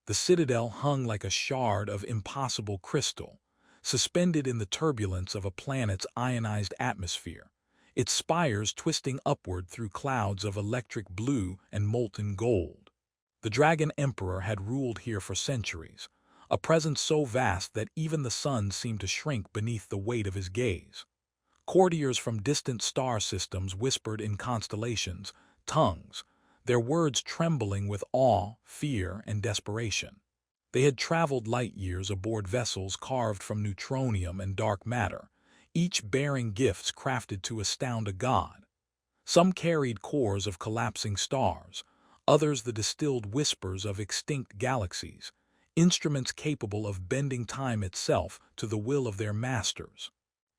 The citadel hung like a shard of impossible crystal, suspended in the turbulence of a planet's ionized atmosphere, its spires twisting upward through clouds of electric blue and molten gold. The Dragon Emperor had ruled here for centuries, a presence so vast that even the sun seemed to shrink beneath the weight of his gaze. Courtiers from distant star systems whispered in constellations, tongues, their words trembling with awe, fear, and desperation. They had traveled light years aboard vessels carved from neutronium and dark matter, each bearing gifts crafted to astound a god. Some carried cores of collapsing stars, others the distilled whispers of extinct galaxies, instruments capable of bending time itself to the will of their masters.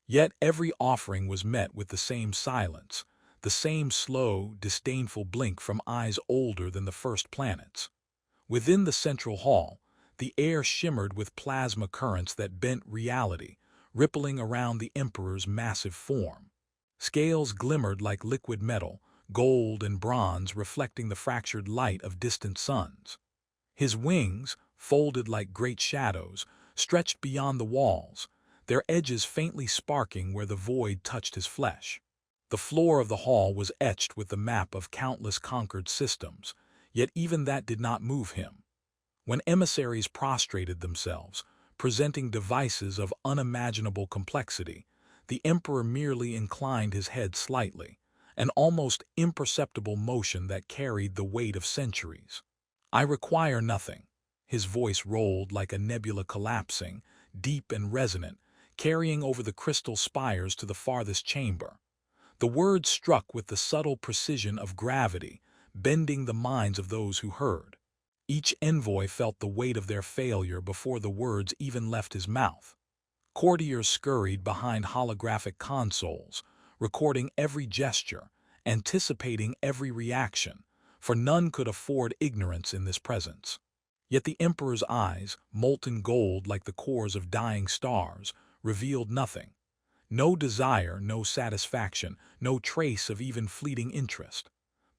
Yet every offering was met with the same silence, the same slow, disdainful blink from eyes older than the first planets. Within the central hall, the air shimmered with plasma currents that bent reality, rippling around the Emperor's massive form. Scales glimmered like liquid metal, gold and bronze reflecting the fractured light of distant suns. His wings, folded like great shadows, stretched beyond the walls, their edges faintly sparking where the void touched his flesh. The floor of the hall was etched with the map of countless conquered systems, yet even that did not move him. When emissaries prostrated themselves, presenting devices of unimaginable complexity, the Emperor merely inclined his head slightly, an almost imperceptible motion that carried the weight of centuries. "I require nothing." His voice rolled like a nebula collapsing, deep and resonant, carrying over the crystal spires to the farthest chamber. The words struck with the subtle precision of gravity, bending the minds of those who heard. Each envoy felt the weight of their failure before the words even left his mouth. Courtiers scurried behind holographic consoles, recording every gesture, anticipating every reaction, for none could afford ignorance in this presence. Yet the Emperor's eyes, molten gold like the cores of dying stars, revealed nothing. No desire, no satisfaction, no trace of even fleeting interest.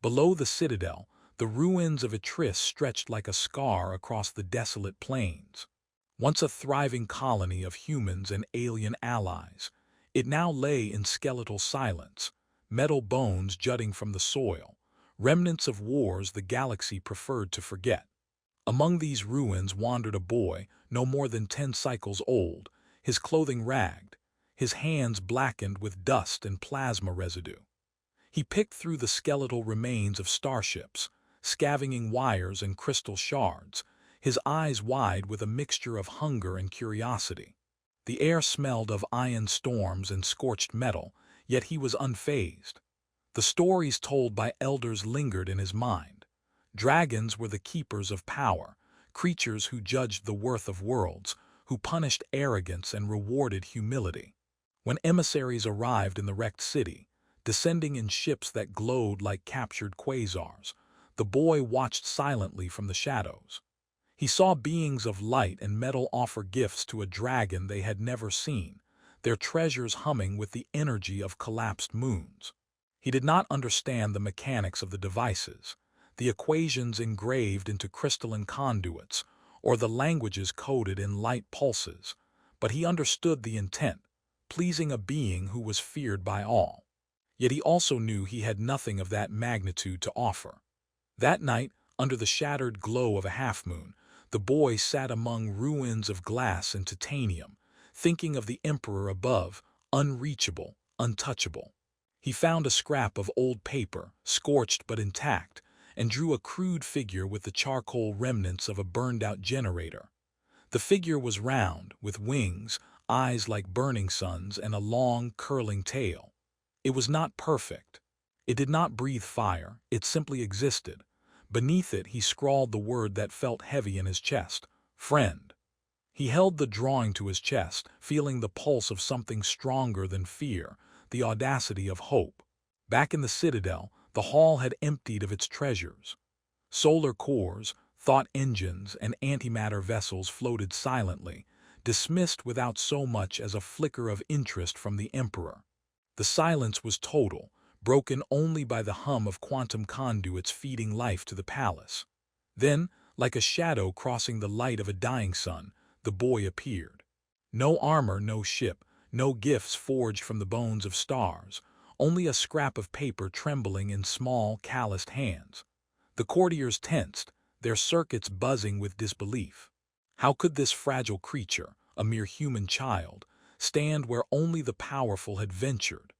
Below the citadel, the ruins of Etris stretched like a scar across the desolate plains. Once a thriving colony of humans and alien allies, it now lay in skeletal silence, metal bones jutting from the soil, remnants of wars the galaxy preferred to forget. Among these ruins wandered a boy, no more than 10 cycles old, his clothing ragged, his hands blackened with dust and plasma residue. He picked through the skeletal remains of starships, scavenging wires and crystal shards, his eyes wide with a mixture of hunger and curiosity. The air smelled of ion storms and scorched metal, yet he was unfazed. The stories told by elders lingered in his mind. Dragons were the keepers of power, creatures who judged the worth of worlds, who punished arrogance and rewarded humility. When emissaries arrived in the wrecked city, descending in ships that glowed like captured quasars, the boy watched silently from the shadows. He saw beings of light and metal offer gifts to a dragon they had never seen, their treasures humming with the energy of collapsed moons. He did not understand the mechanics of the devices, the equations engraved into crystalline conduits, or the languages coded in light pulses, but he understood the intent, pleasing a being who was feared by all. Yet he also knew he had nothing of that magnitude to offer. That night, under the shattered glow of a half-moon, the boy sat among ruins of glass and titanium, thinking of the Emperor above, unreachable, untouchable. He found a scrap of old paper, scorched but intact, and drew a crude figure with the charcoal remnants of a burned-out generator. The figure was round, with wings, eyes like burning suns, and a long, curling tail. It was not perfect. It did not breathe fire, it simply existed. Beneath it he scrawled the word that felt heavy in his chest: friend. He held the drawing to his chest, feeling the pulse of something stronger than fear, the audacity of hope. Back in the citadel, the hall had emptied of its treasures. Solar cores, thought engines, and antimatter vessels floated silently, dismissed without so much as a flicker of interest from the Emperor. The silence was total, broken only by the hum of quantum conduits feeding life to the palace. Then, Like a shadow crossing the light of a dying sun, the boy appeared. No armor, no ship, no gifts forged from the bones of stars, only a scrap of paper trembling in small, calloused hands. The courtiers tensed, their circuits buzzing with disbelief. How could this fragile creature, a mere human child, stand where only the powerful had ventured?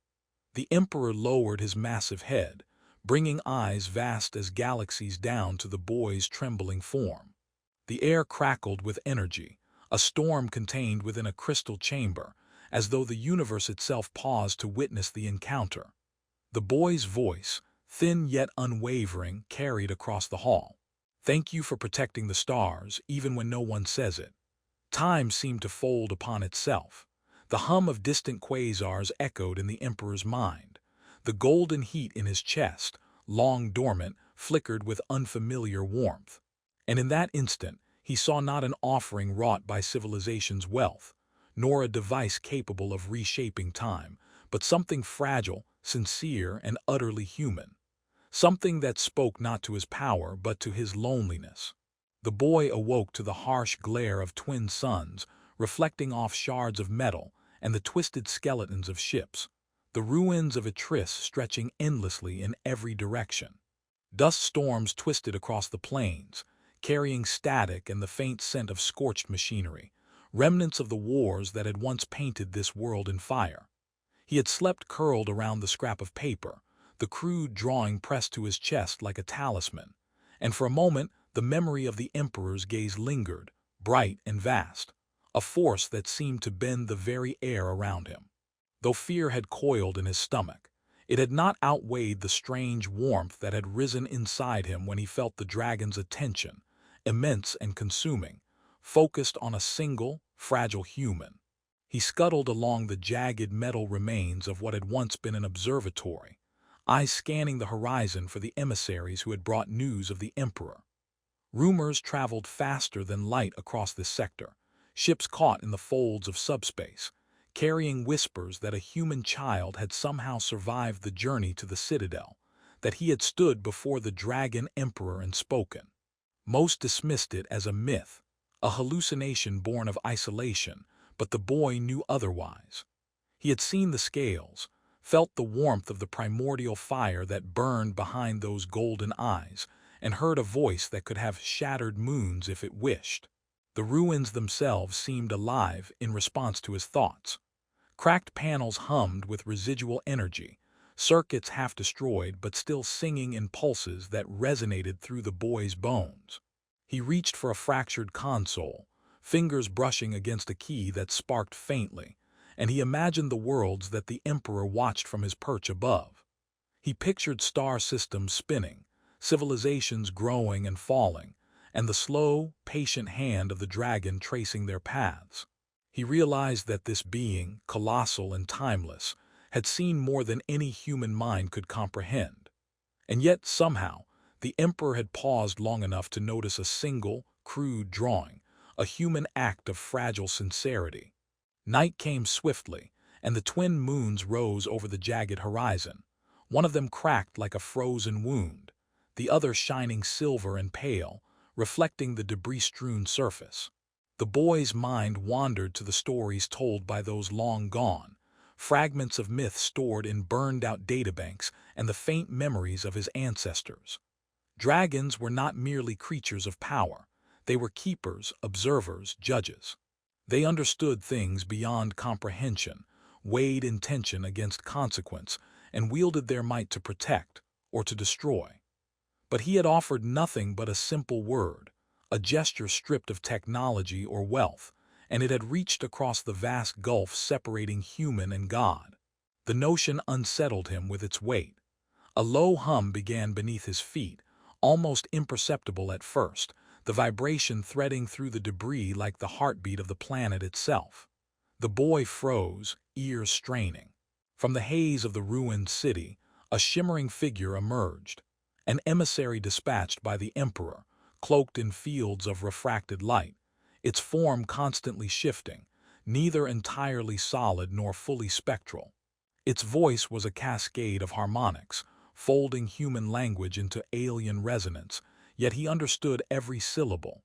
The emperor lowered his massive head, bringing eyes vast as galaxies down to the boy's trembling form. The air crackled with energy, a storm contained within a crystal chamber, as though the universe itself paused to witness the encounter. The boy's voice, thin yet unwavering, carried across the hall. "Thank you for protecting the stars, even when no one says it." Time seemed to fold upon itself. The hum of distant quasars echoed in the emperor's mind. The golden heat in his chest, long dormant, flickered with unfamiliar warmth. And in that instant, he saw not an offering wrought by civilization's wealth, nor a device capable of reshaping time, but something fragile, sincere, and utterly human. Something that spoke not to his power, but to his loneliness. The boy awoke to the harsh glare of twin suns, reflecting off shards of metal and the twisted skeletons of ships, the ruins of Etris stretching endlessly in every direction. Dust storms twisted across the plains, carrying static and the faint scent of scorched machinery, remnants of the wars that had once painted this world in fire. He had slept curled around the scrap of paper, the crude drawing pressed to his chest like a talisman, and for a moment the memory of the emperor's gaze lingered, bright and vast, a force that seemed to bend the very air around him. Though fear had coiled in his stomach, it had not outweighed the strange warmth that had risen inside him when he felt the dragon's attention, immense and consuming, focused on a single, fragile human. He scuttled along the jagged metal remains of what had once been an observatory, eyes scanning the horizon for the emissaries who had brought news of the emperor. Rumors traveled faster than light across this sector, ships caught in the folds of subspace, carrying whispers that a human child had somehow survived the journey to the citadel, that he had stood before the dragon emperor and spoken. Most dismissed it as a myth, a hallucination born of isolation, but the boy knew otherwise. He had seen the scales, felt the warmth of the primordial fire that burned behind those golden eyes, and heard a voice that could have shattered moons if it wished. The ruins themselves seemed alive in response to his thoughts. Cracked panels hummed with residual energy, circuits half destroyed but still singing in pulses that resonated through the boy's bones. He reached for a fractured console, fingers brushing against a key that sparked faintly, and he imagined the worlds that the emperor watched from his perch above. He pictured star systems spinning, civilizations growing and falling, and the slow, patient hand of the dragon tracing their paths. He realized that this being, colossal and timeless, had seen more than any human mind could comprehend. And yet, somehow, the emperor had paused long enough to notice a single, crude drawing, a human act of fragile sincerity. Night came swiftly, and the twin moons rose over the jagged horizon, one of them cracked like a frozen wound, the other shining silver and pale, reflecting the debris-strewn surface. The boy's mind wandered to the stories told by those long gone, fragments of myth stored in burned-out databanks and the faint memories of his ancestors. Dragons were not merely creatures of power. They were keepers, observers, judges. They understood things beyond comprehension, weighed intention against consequence, and wielded their might to protect or to destroy. But he had offered nothing but a simple word, a gesture stripped of technology or wealth, and it had reached across the vast gulf separating human and God. The notion unsettled him with its weight. A low hum began beneath his feet, almost imperceptible at first, the vibration threading through the debris like the heartbeat of the planet itself. The boy froze, ears straining. From the haze of the ruined city, a shimmering figure emerged, an emissary dispatched by the emperor, cloaked in fields of refracted light, its form constantly shifting, neither entirely solid nor fully spectral. Its voice was a cascade of harmonics, folding human language into alien resonance, yet he understood every syllable.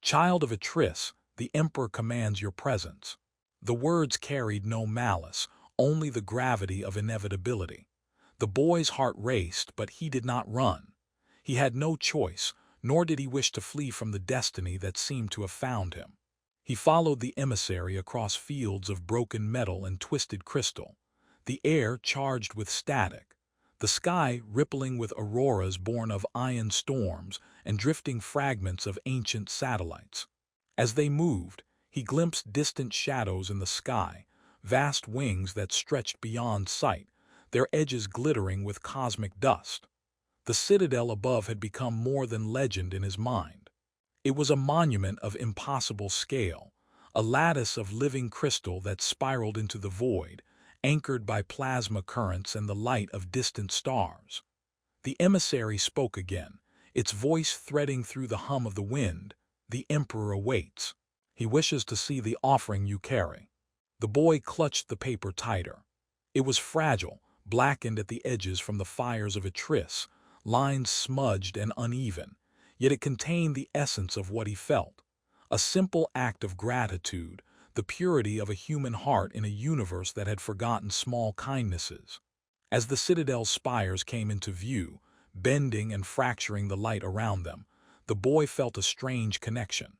"Child of Atris, the Emperor commands your presence." The words carried no malice, only the gravity of inevitability. The boy's heart raced, but he did not run. He had no choice, nor did he wish to flee from the destiny that seemed to have found him. He followed the emissary across fields of broken metal and twisted crystal, the air charged with static, the sky rippling with auroras born of ion storms and drifting fragments of ancient satellites. As they moved, he glimpsed distant shadows in the sky, vast wings that stretched beyond sight, their edges glittering with cosmic dust. The citadel above had become more than legend in his mind. It was a monument of impossible scale, a lattice of living crystal that spiraled into the void, anchored by plasma currents and the light of distant stars. The emissary spoke again, its voice threading through the hum of the wind. "The Emperor awaits. He wishes to see the offering you carry." The boy clutched the paper tighter. It was fragile, blackened at the edges from the fires of Atris, lines smudged and uneven, yet it contained the essence of what he felt. A simple act of gratitude, the purity of a human heart in a universe that had forgotten small kindnesses. As the citadel's spires came into view, bending and fracturing the light around them, the boy felt a strange connection.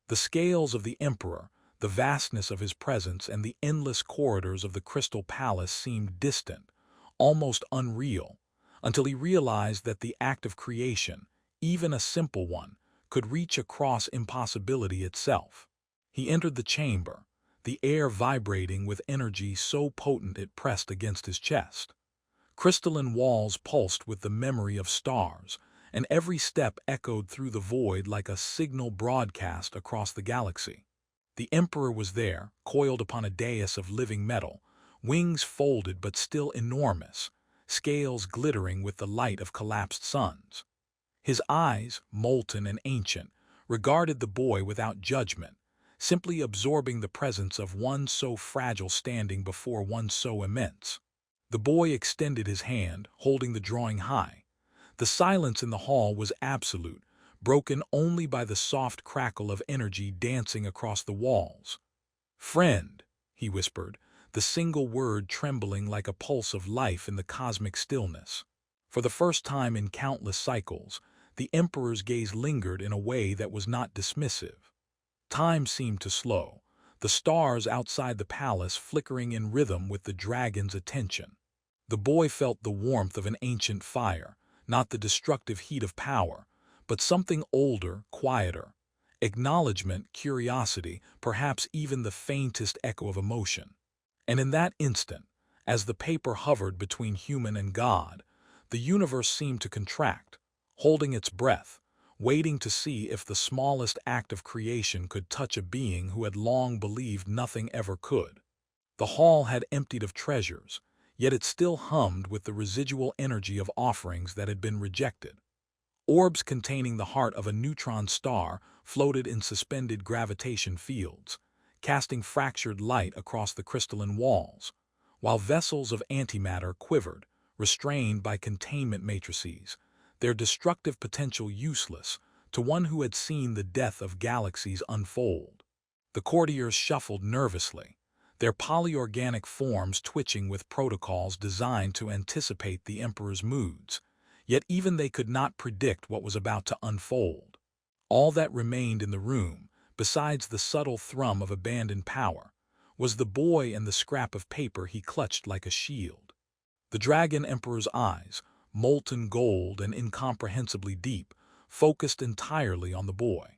The scales of the Emperor, the vastness of his presence, and the endless corridors of the Crystal Palace seemed distant, almost unreal, until he realized that the act of creation, even a simple one, could reach across impossibility itself. He entered the chamber, the air vibrating with energy so potent it pressed against his chest. Crystalline walls pulsed with the memory of stars, and every step echoed through the void like a signal broadcast across the galaxy. The Emperor was there, coiled upon a dais of living metal, wings folded but still enormous, scales glittering with the light of collapsed suns. His eyes, molten and ancient, regarded the boy without judgment, simply absorbing the presence of one so fragile standing before one so immense. The boy extended his hand, holding the drawing high. The silence in the hall was absolute, broken only by the soft crackle of energy dancing across the walls. "Friend," he whispered, the single word trembling like a pulse of life in the cosmic stillness. For the first time in countless cycles, the Emperor's gaze lingered in a way that was not dismissive. Time seemed to slow, the stars outside the palace flickering in rhythm with the dragon's attention. The boy felt the warmth of an ancient fire, not the destructive heat of power, but something older, quieter. Acknowledgement, curiosity, perhaps even the faintest echo of emotion. And in that instant, as the paper hovered between human and God, the universe seemed to contract, holding its breath, waiting to see if the smallest act of creation could touch a being who had long believed nothing ever could. The hall had emptied of treasures, yet it still hummed with the residual energy of offerings that had been rejected. Orbs containing the heart of a neutron star floated in suspended gravitation fields, casting fractured light across the crystalline walls, while vessels of antimatter quivered, restrained by containment matrices, their destructive potential useless to one who had seen the death of galaxies unfold. The courtiers shuffled nervously, their polyorganic forms twitching with protocols designed to anticipate the Emperor's moods, yet even they could not predict what was about to unfold. All that remained in the room, besides the subtle thrum of abandoned power, was the boy and the scrap of paper he clutched like a shield. The Dragon Emperor's eyes, molten gold and incomprehensibly deep, focused entirely on the boy.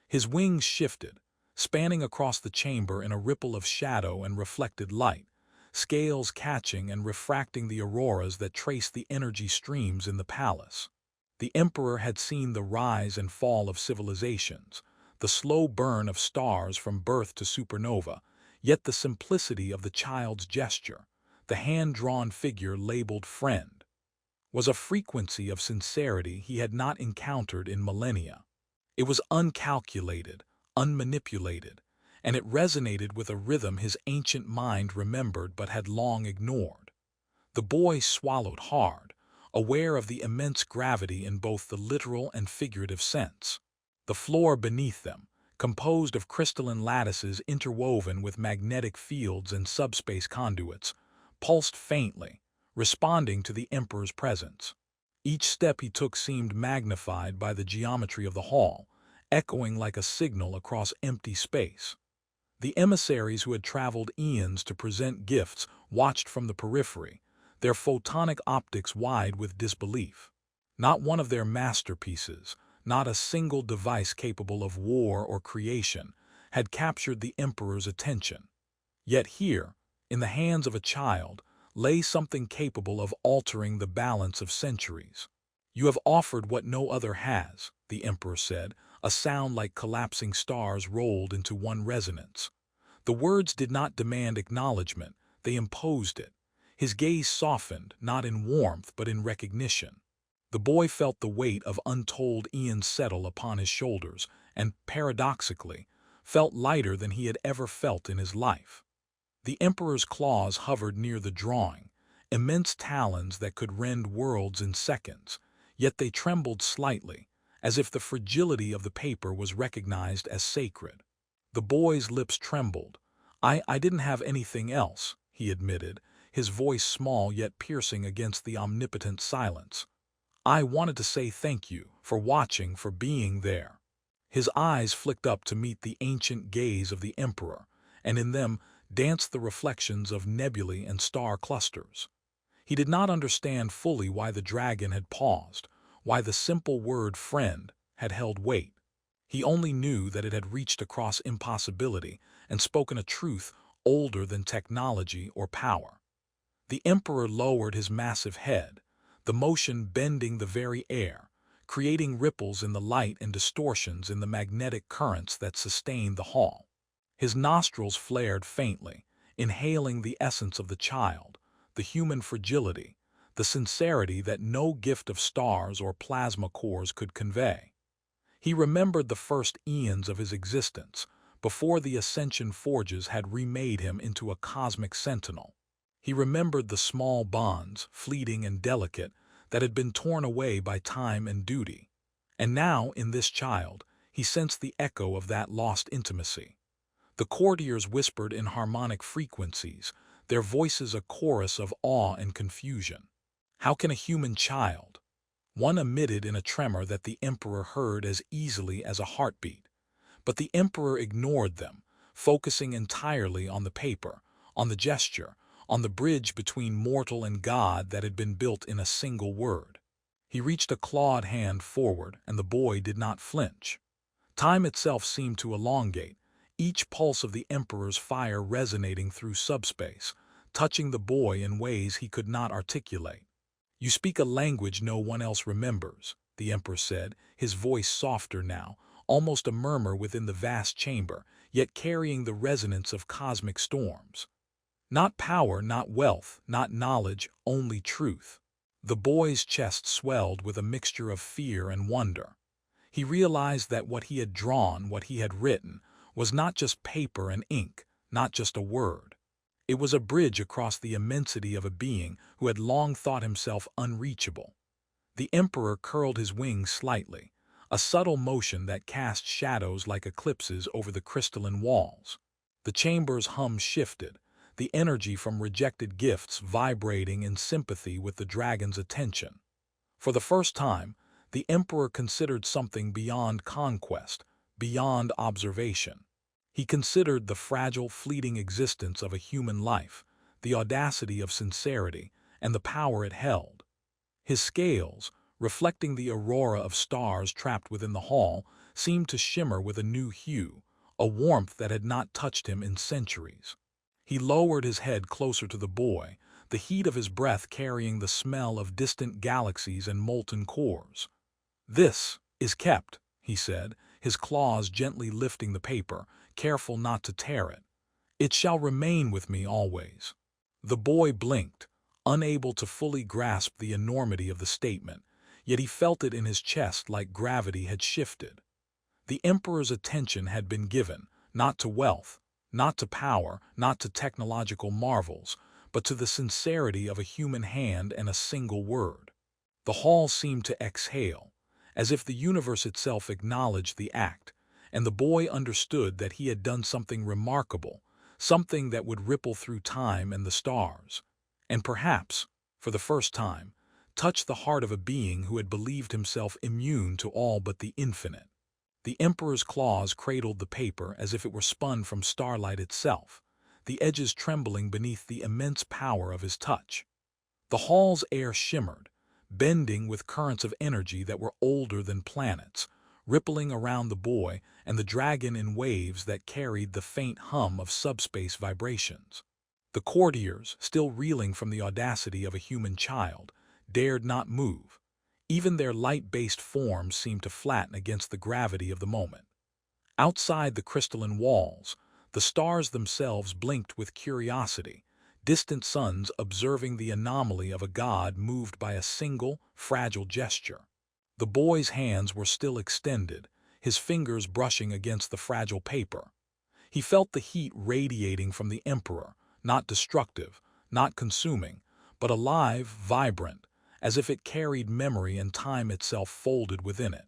His wings shifted, spanning across the chamber in a ripple of shadow and reflected light, scales catching and refracting the auroras that traced the energy streams in the palace. The Emperor had seen the rise and fall of civilizations, the slow burn of stars from birth to supernova, yet the simplicity of the child's gesture, the hand-drawn figure labeled friend, was a frequency of sincerity he had not encountered in millennia. It was uncalculated, unmanipulated, and it resonated with a rhythm his ancient mind remembered but had long ignored. The boy swallowed hard, aware of the immense gravity in both the literal and figurative sense. The floor beneath them, composed of crystalline lattices interwoven with magnetic fields and subspace conduits, pulsed faintly, responding to the Emperor's presence. Each step he took seemed magnified by the geometry of the hall, echoing like a signal across empty space. The emissaries who had traveled eons to present gifts watched from the periphery, their photonic optics wide with disbelief. Not one of their masterpieces, not a single device capable of war or creation, had captured the Emperor's attention. Yet here, in the hands of a child, lay something capable of altering the balance of centuries. "You have offered what no other has," the Emperor said, a sound like collapsing stars rolled into one resonance. The words did not demand acknowledgement, they imposed it. His gaze softened, not in warmth but in recognition. The boy felt the weight of untold eons settle upon his shoulders and, paradoxically, felt lighter than he had ever felt in his life. The Emperor's claws hovered near the drawing, immense talons that could rend worlds in seconds, yet they trembled slightly, as if the fragility of the paper was recognized as sacred. The boy's lips trembled. I didn't have anything else," he admitted, his voice small yet piercing against the omnipotent silence. "I wanted to say thank you for watching, for being there." His eyes flicked up to meet the ancient gaze of the Emperor, and in them danced the reflections of nebulae and star clusters. He did not understand fully why the dragon had paused, why the simple word "friend" had held weight. He only knew that it had reached across impossibility and spoken a truth older than technology or power. The Emperor lowered his massive head, the motion bending the very air, creating ripples in the light and distortions in the magnetic currents that sustained the hall. His nostrils flared faintly, inhaling the essence of the child, the human fragility, the sincerity that no gift of stars or plasma cores could convey. He remembered the first eons of his existence, before the Ascension Forges had remade him into a cosmic sentinel. He remembered the small bonds, fleeting and delicate, that had been torn away by time and duty. And now, in this child, he sensed the echo of that lost intimacy. The courtiers whispered in harmonic frequencies, their voices a chorus of awe and confusion. "How can a human child?" One emitted in a tremor that the Emperor heard as easily as a heartbeat. But the Emperor ignored them, focusing entirely on the paper, on the gesture, on the bridge between mortal and God that had been built in a single word. He reached a clawed hand forward, and the boy did not flinch. Time itself seemed to elongate, each pulse of the Emperor's fire resonating through subspace, touching the boy in ways he could not articulate. "You speak a language no one else remembers," the Emperor said, his voice softer now, almost a murmur within the vast chamber, yet carrying the resonance of cosmic storms. "Not power, not wealth, not knowledge, only truth." The boy's chest swelled with a mixture of fear and wonder. He realized that what he had drawn, what he had written, was not just paper and ink, not just a word. It was a bridge across the immensity of a being who had long thought himself unreachable. The Emperor curled his wings slightly, a subtle motion that cast shadows like eclipses over the crystalline walls. The chamber's hum shifted, the energy from rejected gifts vibrating in sympathy with the dragon's attention. For the first time, the Emperor considered something beyond conquest, beyond observation. He considered the fragile, fleeting existence of a human life, the audacity of sincerity, and the power it held. His scales, reflecting the aurora of stars trapped within the hall, seemed to shimmer with a new hue, a warmth that had not touched him in centuries. He lowered his head closer to the boy, the heat of his breath carrying the smell of distant galaxies and molten cores. "This is kept," he said, his claws gently lifting the paper, careful not to tear it. "It shall remain with me always." The boy blinked, unable to fully grasp the enormity of the statement, yet he felt it in his chest like gravity had shifted. The Emperor's attention had been given, not to wealth, not to power, not to technological marvels, but to the sincerity of a human hand and a single word. The hall seemed to exhale, as if the universe itself acknowledged the act, and the boy understood that he had done something remarkable, something that would ripple through time and the stars, and perhaps, for the first time, touch the heart of a being who had believed himself immune to all but the infinite. The Emperor's claws cradled the paper as if it were spun from starlight itself, the edges trembling beneath the immense power of his touch. The hall's air shimmered, bending with currents of energy that were older than planets, rippling around the boy and the dragon in waves that carried the faint hum of subspace vibrations. The courtiers, still reeling from the audacity of a human child, dared not move. Even their light-based forms seemed to flatten against the gravity of the moment. Outside the crystalline walls, the stars themselves blinked with curiosity, distant suns observing the anomaly of a god moved by a single, fragile gesture. The boy's hands were still extended, his fingers brushing against the fragile paper. He felt the heat radiating from the Emperor, not destructive, not consuming, but alive, vibrant, as if it carried memory and time itself folded within it.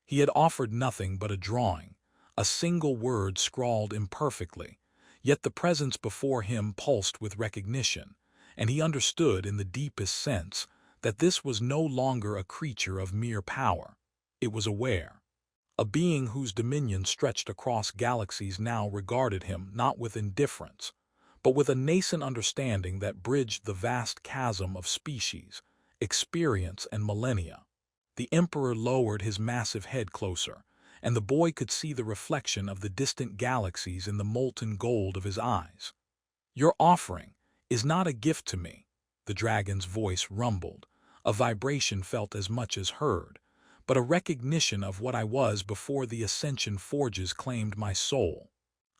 He had offered nothing but a drawing, a single word scrawled imperfectly, yet the presence before him pulsed with recognition, and he understood in the deepest sense that this was no longer a creature of mere power. It was aware. A being whose dominion stretched across galaxies now regarded him not with indifference, but with a nascent understanding that bridged the vast chasm of species, experience, and millennia. The Emperor lowered his massive head closer, and the boy could see the reflection of the distant galaxies in the molten gold of his eyes. "Your offering is not a gift to me," the dragon's voice rumbled, a vibration felt as much as heard, "but a recognition of what I was before the ascension forges claimed my soul.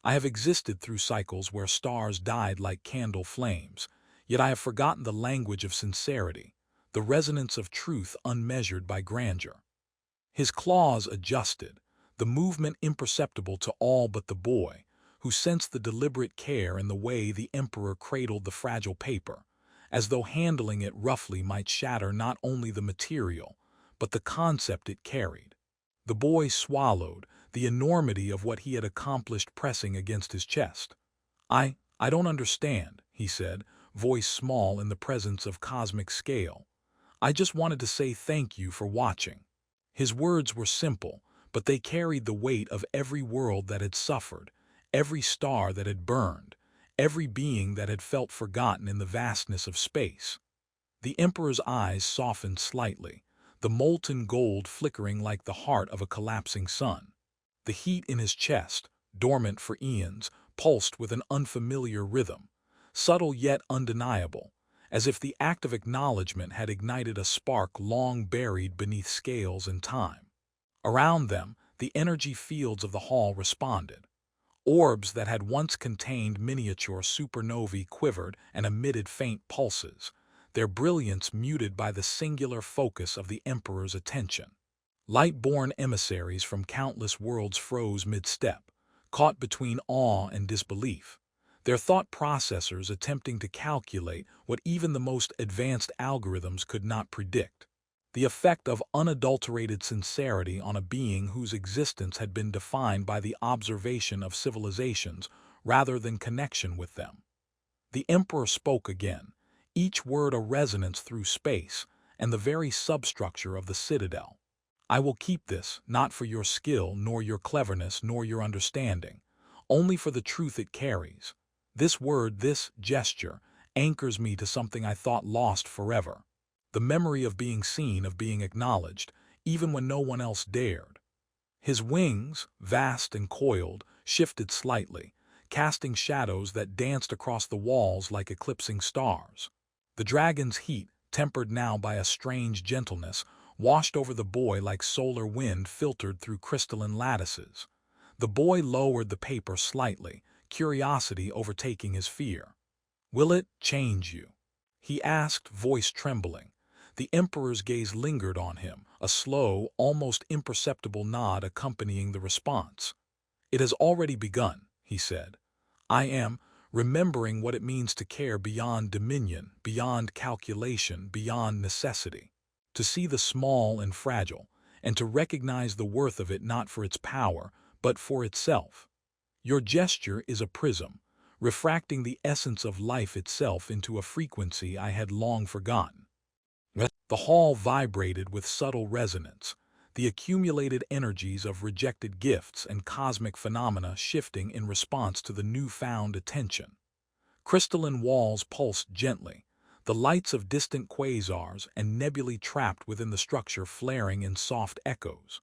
I have existed through cycles where stars died like candle flames, yet I have forgotten the language of sincerity, the resonance of truth unmeasured by grandeur." His claws adjusted, the movement imperceptible to all but the boy, who sensed the deliberate care in the way the Emperor cradled the fragile paper, as though handling it roughly might shatter not only the material, but the concept it carried. The boy swallowed, the enormity of what he had accomplished pressing against his chest. I don't understand," he said, voice small in the presence of cosmic scale. "I just wanted to say thank you for watching." His words were simple, but they carried the weight of every world that had suffered, every star that had burned, every being that had felt forgotten in the vastness of space. The Emperor's eyes softened slightly, the molten gold flickering like the heart of a collapsing sun. The heat in his chest, dormant for eons, pulsed with an unfamiliar rhythm, subtle yet undeniable, as if the act of acknowledgement had ignited a spark long buried beneath scales and time. Around them, the energy fields of the hall responded. Orbs that had once contained miniature supernovae quivered and emitted faint pulses, their brilliance muted by the singular focus of the Emperor's attention. Light-born emissaries from countless worlds froze mid-step, caught between awe and disbelief, their thought processors attempting to calculate what even the most advanced algorithms could not predict. The effect of unadulterated sincerity on a being whose existence had been defined by the observation of civilizations rather than connection with them. The Emperor spoke again, each word a resonance through space and the very substructure of the citadel. "I will keep this, not for your skill, nor your cleverness, nor your understanding, only for the truth it carries. This word, this gesture, anchors me to something I thought lost forever. The memory of being seen, of being acknowledged, even when no one else dared." His wings, vast and coiled, shifted slightly, casting shadows that danced across the walls like eclipsing stars. The dragon's heat, tempered now by a strange gentleness, washed over the boy like solar wind filtered through crystalline lattices. The boy lowered the paper slightly, curiosity overtaking his fear. "Will it change you?" he asked, voice trembling. The Emperor's gaze lingered on him, a slow, almost imperceptible nod accompanying the response. "It has already begun," he said. "I am remembering what it means to care beyond dominion, beyond calculation, beyond necessity. to see the small and fragile, and to recognize the worth of it not for its power, but for itself. Your gesture is a prism, refracting the essence of life itself into a frequency I had long forgotten. The hall vibrated with subtle resonance, the accumulated energies of rejected gifts and cosmic phenomena shifting in response to the newfound attention. Crystalline walls pulsed gently, the lights of distant quasars and nebulae trapped within the structure flaring in soft echoes.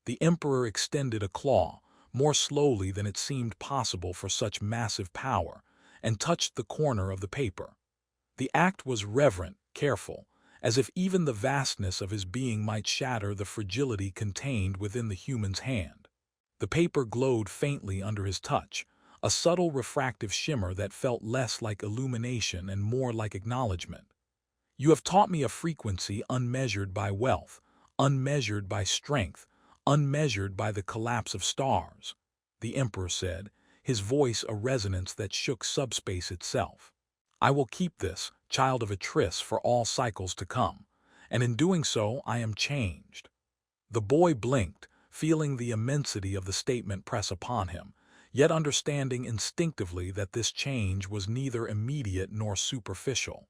The Emperor extended a claw, more slowly than it seemed possible for such massive power, and touched the corner of the paper. The act was reverent, careful, as if even the vastness of his being might shatter the fragility contained within the human's hand. The paper glowed faintly under his touch, a subtle refractive shimmer that felt less like illumination and more like acknowledgement. You have taught me a frequency unmeasured by wealth, unmeasured by strength, unmeasured by the collapse of stars, the Emperor said, his voice a resonance that shook subspace itself. I will keep this, child of Atris, for all cycles to come, and in doing so I am changed. The boy blinked, feeling the immensity of the statement press upon him, yet understanding instinctively that this change was neither immediate nor superficial.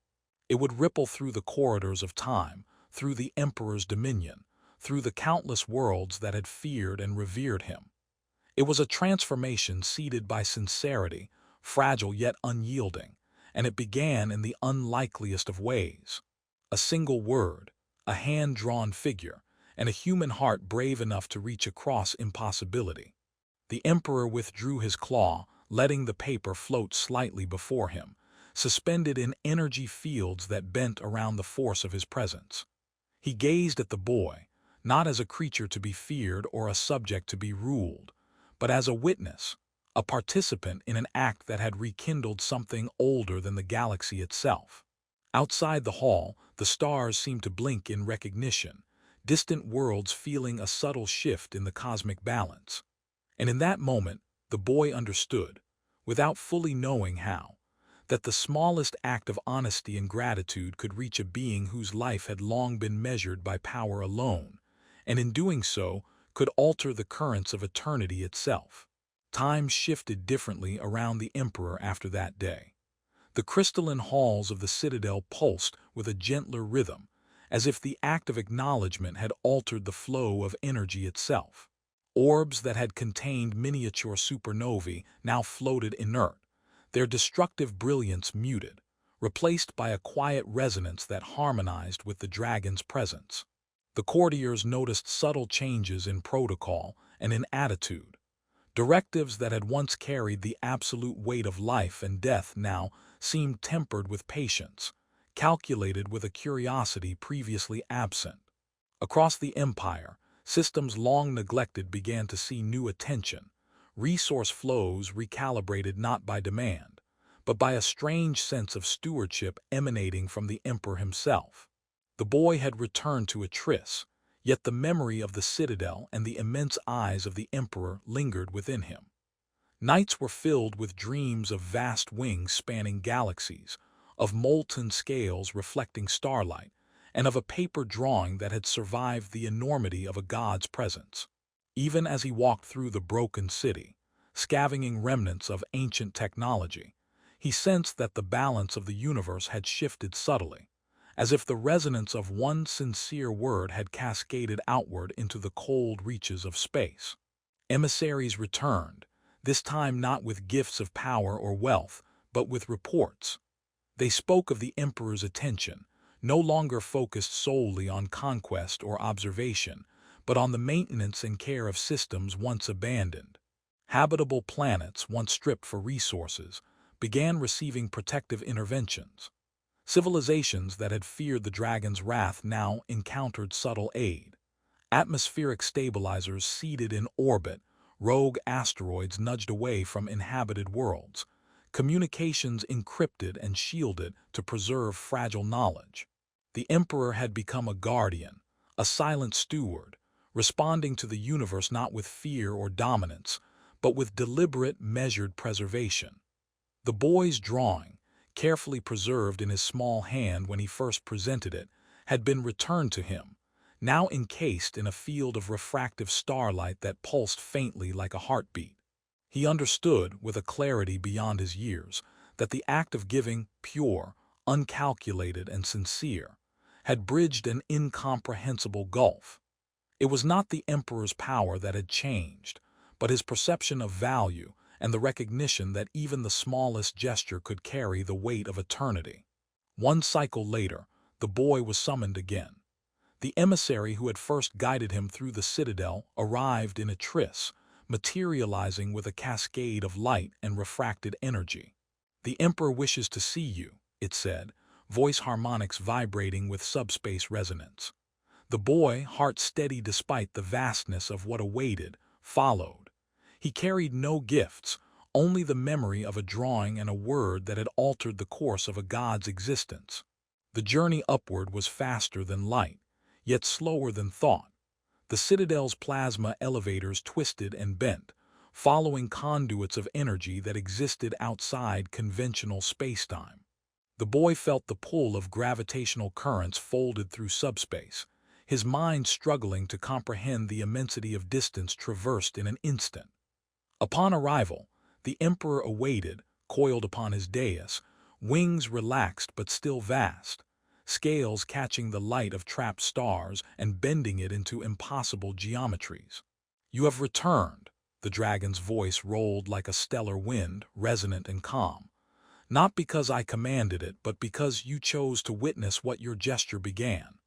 It would ripple through the corridors of time, through the Emperor's dominion, through the countless worlds that had feared and revered him. It was a transformation seeded by sincerity, fragile yet unyielding, and it began in the unlikeliest of ways. A single word, a hand-drawn figure, and a human heart brave enough to reach across impossibility. The Emperor withdrew his claw, letting the paper float slightly before him, suspended in energy fields that bent around the force of his presence. He gazed at the boy, not as a creature to be feared or a subject to be ruled, but as a witness, a participant in an act that had rekindled something older than the galaxy itself. Outside the hall, the stars seemed to blink in recognition, distant worlds feeling a subtle shift in the cosmic balance. And in that moment, the boy understood, without fully knowing how, that the smallest act of honesty and gratitude could reach a being whose life had long been measured by power alone, and in doing so, could alter the currents of eternity itself. Time shifted differently around the Emperor after that day. The crystalline halls of the Citadel pulsed with a gentler rhythm, as if the act of acknowledgement had altered the flow of energy itself. Orbs that had contained miniature supernovae now floated inert, their destructive brilliance muted, replaced by a quiet resonance that harmonized with the dragon's presence. The courtiers noticed subtle changes in protocol and in attitude. Directives that had once carried the absolute weight of life and death now seemed tempered with patience, calculated with a curiosity previously absent. Across the empire, systems long neglected began to see new attention, resource flows recalibrated not by demand, but by a strange sense of stewardship emanating from the Emperor himself. The boy had returned to Atris, yet the memory of the Citadel and the immense eyes of the Emperor lingered within him. Nights were filled with dreams of vast wings spanning galaxies, of molten scales reflecting starlight, and of a paper drawing that had survived the enormity of a god's presence. Even as he walked through the broken city, scavenging remnants of ancient technology, he sensed that the balance of the universe had shifted subtly, as if the resonance of one sincere word had cascaded outward into the cold reaches of space. Emissaries returned, this time not with gifts of power or wealth, but with reports. They spoke of the Emperor's attention, no longer focused solely on conquest or observation, but on the maintenance and care of systems once abandoned. Habitable planets, once stripped for resources, began receiving protective interventions. Civilizations that had feared the dragon's wrath now encountered subtle aid. Atmospheric stabilizers seeded in orbit, rogue asteroids nudged away from inhabited worlds, communications encrypted and shielded to preserve fragile knowledge. The Emperor had become a guardian, a silent steward, responding to the universe not with fear or dominance, but with deliberate, measured preservation. The boy's drawing, carefully preserved in his small hand when he first presented it, had been returned to him, now encased in a field of refractive starlight that pulsed faintly like a heartbeat. He understood, with a clarity beyond his years, that the act of giving, pure, uncalculated, and sincere, had bridged an incomprehensible gulf. It was not the Emperor's power that had changed, but his perception of value and the recognition that even the smallest gesture could carry the weight of eternity. One cycle later, the boy was summoned again. The emissary who had first guided him through the citadel arrived in a tris, materializing with a cascade of light and refracted energy. "The Emperor wishes to see you," it said, voice harmonics vibrating with subspace resonance. The boy, heart steady despite the vastness of what awaited, followed. He carried no gifts, only the memory of a drawing and a word that had altered the course of a god's existence. The journey upward was faster than light, yet slower than thought. The citadel's plasma elevators twisted and bent, following conduits of energy that existed outside conventional spacetime. The boy felt the pull of gravitational currents folded through subspace, his mind struggling to comprehend the immensity of distance traversed in an instant. Upon arrival, the Emperor awaited, coiled upon his dais, wings relaxed but still vast, scales catching the light of trapped stars and bending it into impossible geometries. "You have returned," the dragon's voice rolled like a stellar wind, resonant and calm. "Not because I commanded it, but because you chose to witness what your gesture began."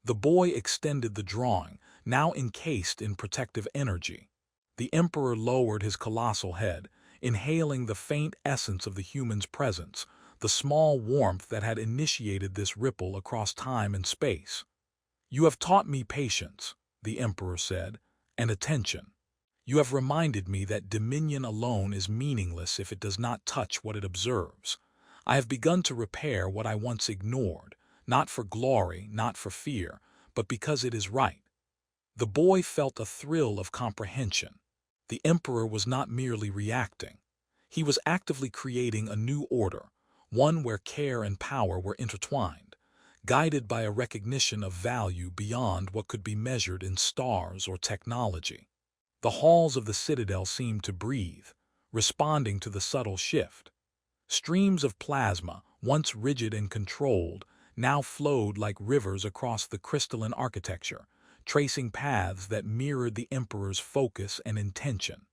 The boy extended the drawing, now encased in protective energy. The Emperor lowered his colossal head, inhaling the faint essence of the human's presence, the small warmth that had initiated this ripple across time and space. "You have taught me patience," the Emperor said, "and attention. You have reminded me that dominion alone is meaningless if it does not touch what it observes. I have begun to repair what I once ignored, not for glory, not for fear, but because it is right." The boy felt a thrill of comprehension. The Emperor was not merely reacting. He was actively creating a new order, one where care and power were intertwined, guided by a recognition of value beyond what could be measured in stars or technology. The halls of the citadel seemed to breathe, responding to the subtle shift. Streams of plasma, once rigid and controlled, now flowed like rivers across the crystalline architecture, tracing paths that mirrored the Emperor's focus and intention.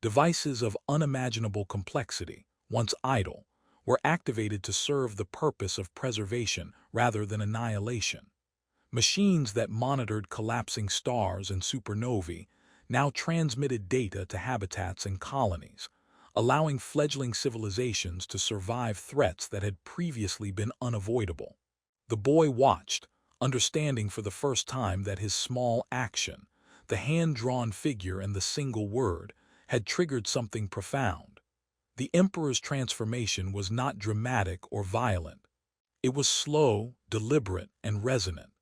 Devices of unimaginable complexity, once idle, were activated to serve the purpose of preservation rather than annihilation. Machines that monitored collapsing stars and supernovae now transmitted data to habitats and colonies, allowing fledgling civilizations to survive threats that had previously been unavoidable. The boy watched, understanding for the first time that his small action, the hand-drawn figure and the single word, had triggered something profound. The Emperor's transformation was not dramatic or violent. It was slow, deliberate, and resonant,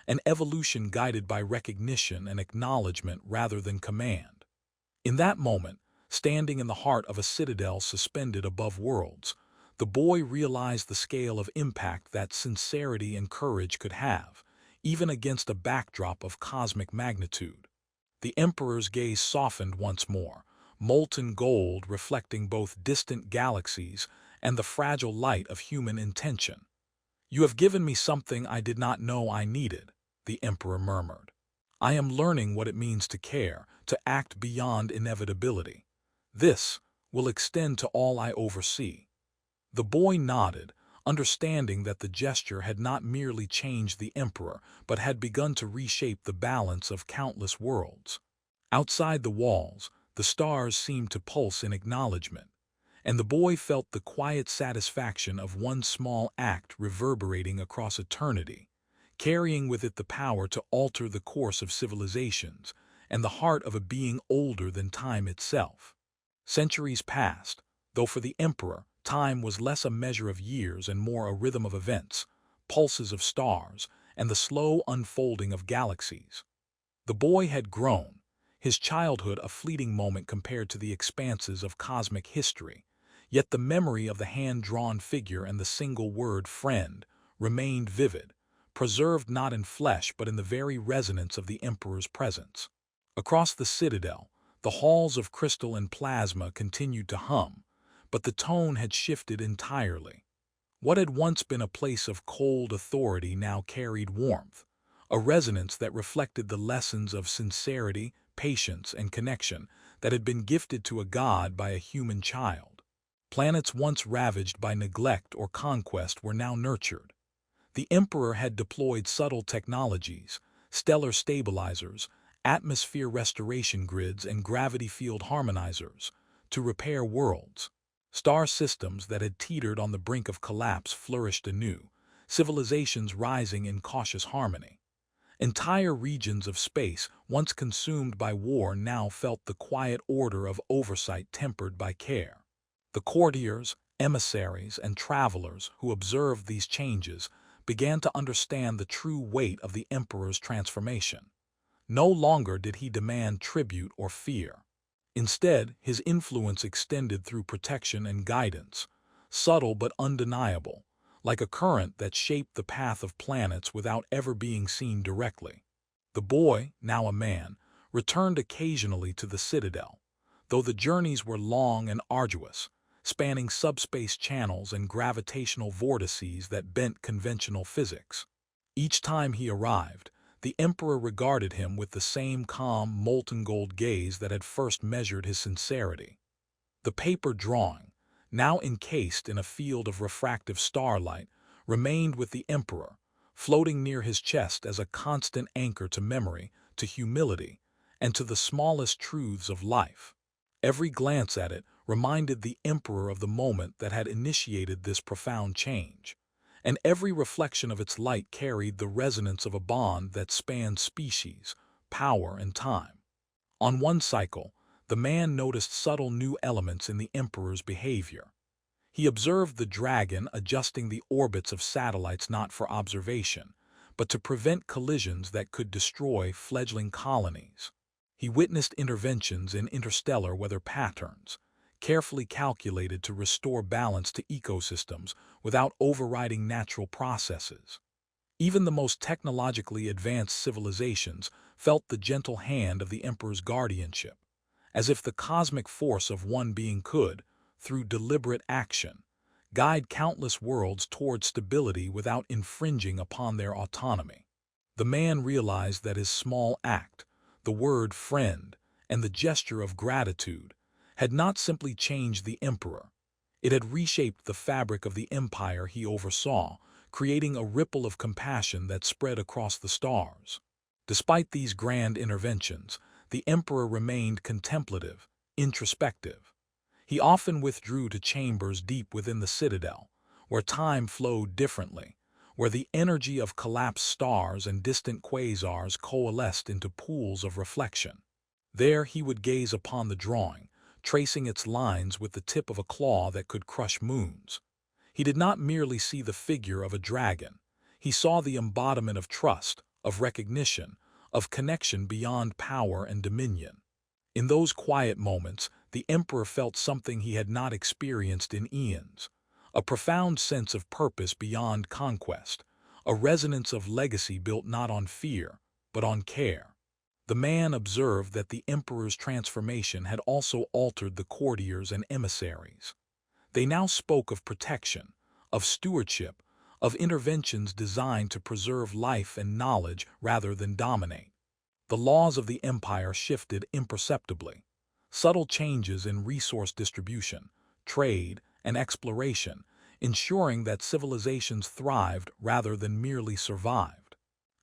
an evolution guided by recognition and acknowledgement rather than command. In that moment, standing in the heart of a citadel suspended above worlds, the boy realized the scale of impact that sincerity and courage could have, even against a backdrop of cosmic magnitude. The Emperor's gaze softened once more, molten gold reflecting both distant galaxies and the fragile light of human intention. "You have given me something I did not know I needed," the Emperor murmured. "I am learning what it means to care, to act beyond inevitability. This will extend to all I oversee." The boy nodded, understanding that the gesture had not merely changed the Emperor, but had begun to reshape the balance of countless worlds. Outside the walls, the stars seemed to pulse in acknowledgement, and the boy felt the quiet satisfaction of one small act reverberating across eternity, carrying with it the power to alter the course of civilizations and the heart of a being older than time itself. Centuries passed, though for the Emperor, time was less a measure of years and more a rhythm of events, pulses of stars, and the slow unfolding of galaxies. The boy had grown, his childhood a fleeting moment compared to the expanses of cosmic history, yet the memory of the hand-drawn figure and the single word "friend" remained vivid, preserved not in flesh but in the very resonance of the Emperor's presence. Across the citadel, the halls of crystal and plasma continued to hum, but the tone had shifted entirely. What had once been a place of cold authority now carried warmth, a resonance that reflected the lessons of sincerity, patience, and connection that had been gifted to a god by a human child. Planets once ravaged by neglect or conquest were now nurtured. The Emperor had deployed subtle technologies, stellar stabilizers, atmosphere restoration grids, and gravity field harmonizers to repair worlds. Star systems that had teetered on the brink of collapse flourished anew, civilizations rising in cautious harmony. Entire regions of space, once consumed by war, now felt the quiet order of oversight tempered by care. The courtiers, emissaries, and travelers who observed these changes began to understand the true weight of the Emperor's transformation. No longer did he demand tribute or fear. Instead, his influence extended through protection and guidance, subtle but undeniable, like a current that shaped the path of planets without ever being seen directly. The boy, now a man, returned occasionally to the citadel, though the journeys were long and arduous, spanning subspace channels and gravitational vortices that bent conventional physics. Each time he arrived, the Emperor regarded him with the same calm, molten gold gaze that had first measured his sincerity. The paper drawing, now encased in a field of refractive starlight, remained with the Emperor, floating near his chest as a constant anchor to memory, to humility, and to the smallest truths of life. Every glance at it reminded the Emperor of the moment that had initiated this profound change, and every reflection of its light carried the resonance of a bond that spanned species, power, and time. On one cycle, the man noticed subtle new elements in the Emperor's behavior. He observed the dragon adjusting the orbits of satellites not for observation, but to prevent collisions that could destroy fledgling colonies. He witnessed interventions in interstellar weather patterns, carefully calculated to restore balance to ecosystems without overriding natural processes. Even the most technologically advanced civilizations felt the gentle hand of the Emperor's guardianship, as if the cosmic force of one being could, through deliberate action, guide countless worlds toward stability without infringing upon their autonomy. The man realized that his small act, the word friend, and the gesture of gratitude, had not simply changed the Emperor. It had reshaped the fabric of the empire he oversaw, creating a ripple of compassion that spread across the stars. Despite these grand interventions, the Emperor remained contemplative, introspective. He often withdrew to chambers deep within the citadel, where time flowed differently, where the energy of collapsed stars and distant quasars coalesced into pools of reflection. There he would gaze upon the drawing, tracing its lines with the tip of a claw that could crush moons. He did not merely see the figure of a dragon. He saw the embodiment of trust, of recognition, of connection beyond power and dominion. In those quiet moments, the Emperor felt something he had not experienced in eons, a profound sense of purpose beyond conquest, a resonance of legacy built not on fear, but on care. The man observed that the Emperor's transformation had also altered the courtiers and emissaries. They now spoke of protection, of stewardship, of interventions designed to preserve life and knowledge rather than dominate. The laws of the empire shifted imperceptibly. Subtle changes in resource distribution, trade, and exploration, ensuring that civilizations thrived rather than merely survived.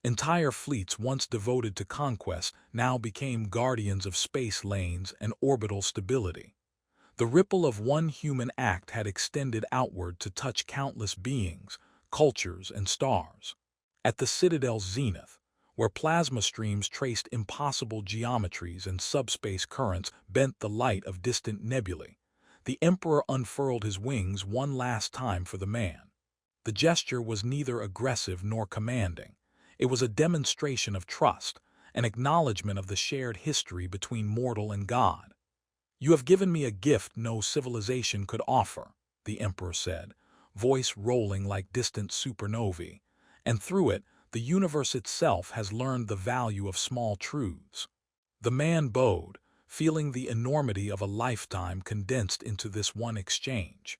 Entire fleets once devoted to conquest now became guardians of space lanes and orbital stability. The ripple of one human act had extended outward to touch countless beings, cultures, and stars. At the Citadel's zenith, where plasma streams traced impossible geometries and subspace currents bent the light of distant nebulae, the Emperor unfurled his wings one last time for the man. The gesture was neither aggressive nor commanding. It was a demonstration of trust, an acknowledgement of the shared history between mortal and God. "You have given me a gift no civilization could offer," the Emperor said, voice rolling like distant supernovae, and through it, the universe itself has learned the value of small truths. The man bowed, feeling the enormity of a lifetime condensed into this one exchange.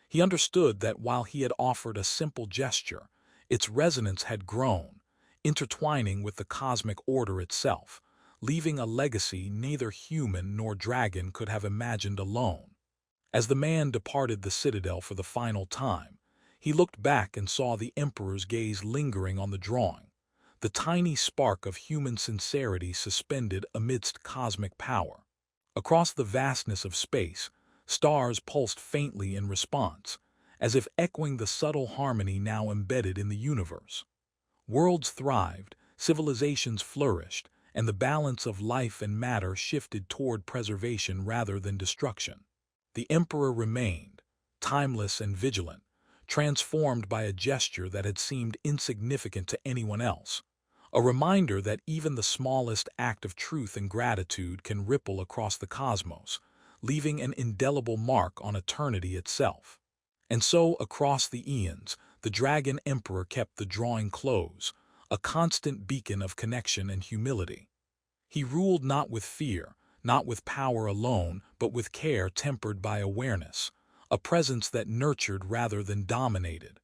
He understood that while he had offered a simple gesture, its resonance had grown, intertwining with the cosmic order itself, leaving a legacy neither human nor dragon could have imagined alone. As the man departed the citadel for the final time, he looked back and saw the Emperor's gaze lingering on the drawing, the tiny spark of human sincerity suspended amidst cosmic power. Across the vastness of space, stars pulsed faintly in response, as if echoing the subtle harmony now embedded in the universe. Worlds thrived, civilizations flourished, and the balance of life and matter shifted toward preservation rather than destruction. The Emperor remained, timeless and vigilant, transformed by a gesture that had seemed insignificant to anyone else, a reminder that even the smallest act of truth and gratitude can ripple across the cosmos, leaving an indelible mark on eternity itself. And so, across the eons, the Dragon Emperor kept the drawing close, a constant beacon of connection and humility. He ruled not with fear, not with power alone, but with care tempered by awareness, a presence that nurtured rather than dominated.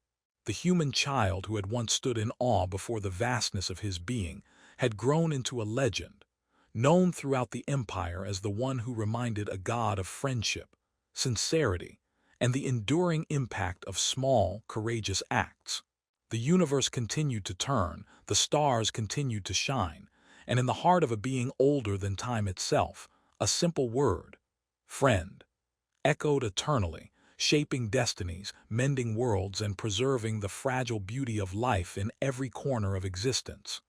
The human child who had once stood in awe before the vastness of his being had grown into a legend, known throughout the empire as the one who reminded a god of friendship, sincerity, and the enduring impact of small, courageous acts. The universe continued to turn, the stars continued to shine, and in the heart of a being older than time itself, a simple word, friend, echoed eternally, shaping destinies, mending worlds, and preserving the fragile beauty of life in every corner of existence.